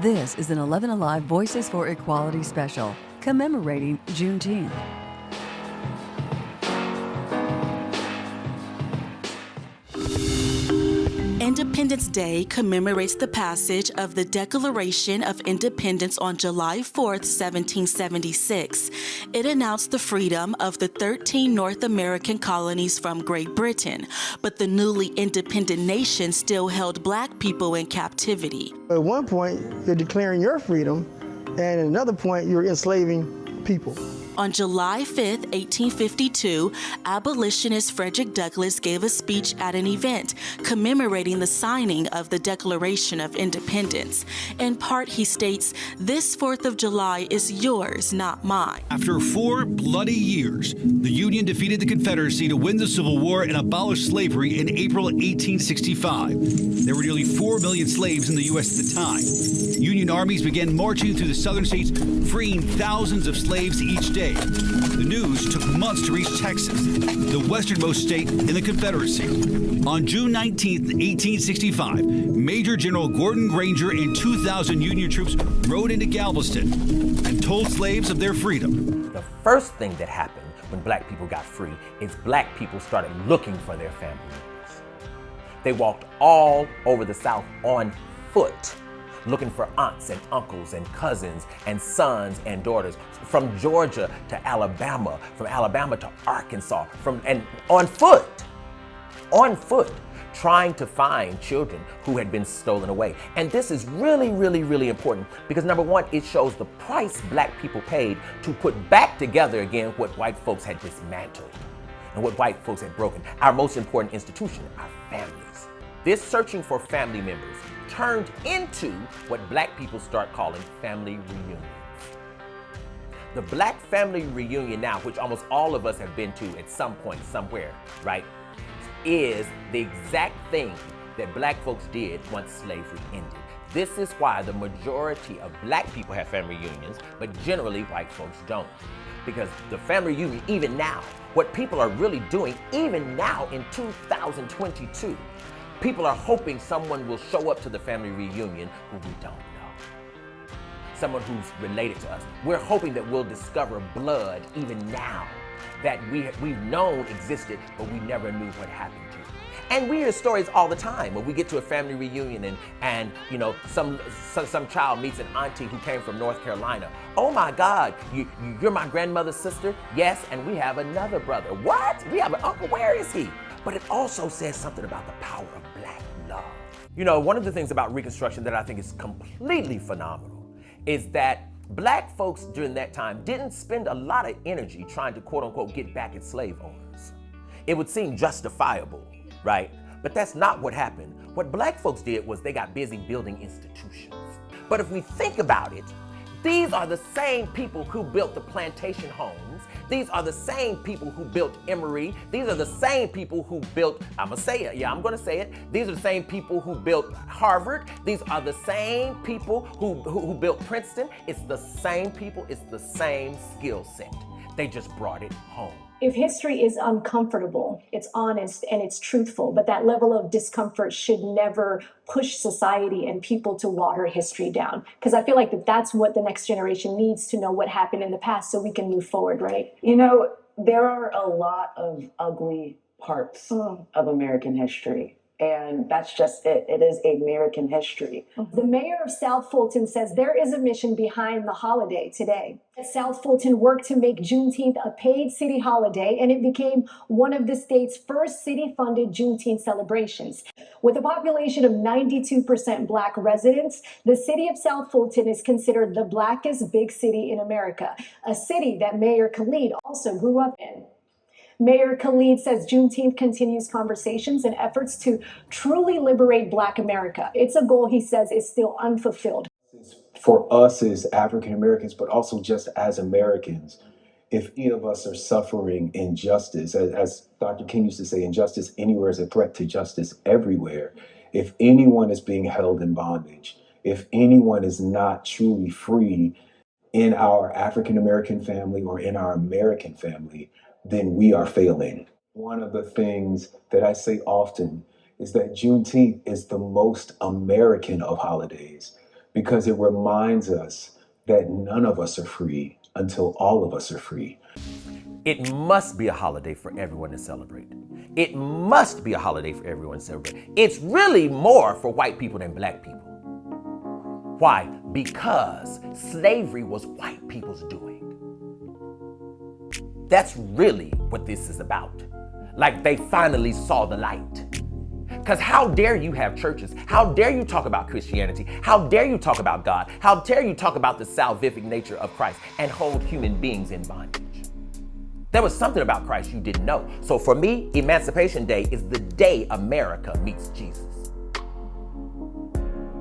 This is an 11 Alive Voices for Equality special commemorating Juneteenth. Independence Day commemorates the passage of the Declaration of Independence on July 4th, 1776. It announced the freedom of the 13 North American colonies from Great Britain, but the newly independent nation still held Black people in captivity. At one point, you're declaring your freedom, and at another point, you're enslaving people. On July 5, 1852, abolitionist Frederick Douglass gave a speech at an event commemorating the signing of the Declaration of Independence. In part, he states, "This 4th of July is yours, not mine." After 4 bloody years, the Union defeated the Confederacy to win the Civil War and abolish slavery in April 1865. There were nearly 4 million slaves in the U.S. at the time. Union armies began marching through the southern states, freeing thousands of slaves each day. The news took months to reach Texas, the westernmost state in the Confederacy. On June 19, 1865, Major General Gordon Granger and 2,000 Union troops rode into Galveston and told slaves of their freedom. The first thing that happened when Black people got free is Black people started looking for their family members. They walked all over the South on foot, looking for aunts and uncles and cousins and sons and daughters, from Georgia to Alabama, from Alabama to Arkansas, and on foot, trying to find children who had been stolen away. And this is really, really, really important because number one, it shows the price Black people paid to put back together again what white folks had dismantled and what white folks had broken, our most important institution, our families. This searching for family members turned into what Black people start calling family reunions. The Black family reunion now, which almost all of us have been to at some point, somewhere, right, is the exact thing that Black folks did once slavery ended. This is why the majority of Black people have family reunions, but generally white folks don't. Because the family reunion, even now, what people are really doing, even now in 2022, people are hoping someone will show up to the family reunion who we don't know. Someone who's related to us. We're hoping that we'll discover blood even now that we've known existed, but we never knew what happened to. And we hear stories all the time when we get to a family reunion and you know, some child meets an auntie who came from North Carolina. Oh my God, you're my grandmother's sister? Yes, and we have another brother. What? We have an uncle, where is he? But it also says something about the power of Black love. You know, one of the things about Reconstruction that I think is completely phenomenal is that Black folks during that time didn't spend a lot of energy trying to quote unquote get back at slave owners. It would seem justifiable, right? But that's not what happened. What Black folks did was they got busy building institutions. But if we think about it, these are the same people who built the plantation homes. These are the same people who built Emory. These are the same people who built, I'm gonna say it, yeah, I'm gonna say it. These are the same people who built Harvard. These are the same people who built Princeton. It's the same people, it's the same skill set. They just brought it home. If history is uncomfortable, it's honest and it's truthful, but that level of discomfort should never push society and people to water history down. Because I feel like that's what the next generation needs to know what happened in the past so we can move forward, right? You know, there are a lot of ugly parts of American history. And that's just it. It is American history. The mayor of South Fulton says there is a mission behind the holiday today. South Fulton worked to make Juneteenth a paid city holiday, and it became one of the state's first city-funded Juneteenth celebrations. With a population of 92% Black residents, the city of South Fulton is considered the blackest big city in America, a city that Mayor Khalid also grew up in. Mayor Khalid says Juneteenth continues conversations and efforts to truly liberate Black America. It's a goal he says is still unfulfilled. For us as African Americans, but also just as Americans, if any of us are suffering injustice, as Dr. King used to say, injustice anywhere is a threat to justice everywhere. If anyone is being held in bondage, if anyone is not truly free in our African American family or in our American family, then we are failing. One of the things that I say often is that Juneteenth is the most American of holidays because it reminds us that none of us are free until all of us are free. It must be a holiday for everyone to celebrate. It must be a holiday for everyone to celebrate. It's really more for white people than black people. Why? Because slavery was white people's doing. That's really what this is about. Like they finally saw the light. Because how dare you have churches? How dare you talk about Christianity? How dare you talk about God? How dare you talk about the salvific nature of Christ and hold human beings in bondage? There was something about Christ you didn't know. So for me, Emancipation Day is the day America meets Jesus.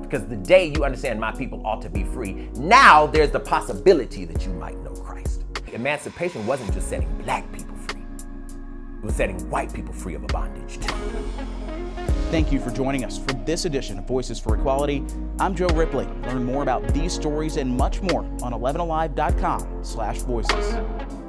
Because the day you understand my people ought to be free, now there's the possibility that you might know Christ. Emancipation wasn't just setting black people free. It was setting white people free of a bondage too. Thank you for joining us for this edition of Voices for Equality. I'm Joe Ripley. Learn more about these stories and much more on 11alive.com/voices.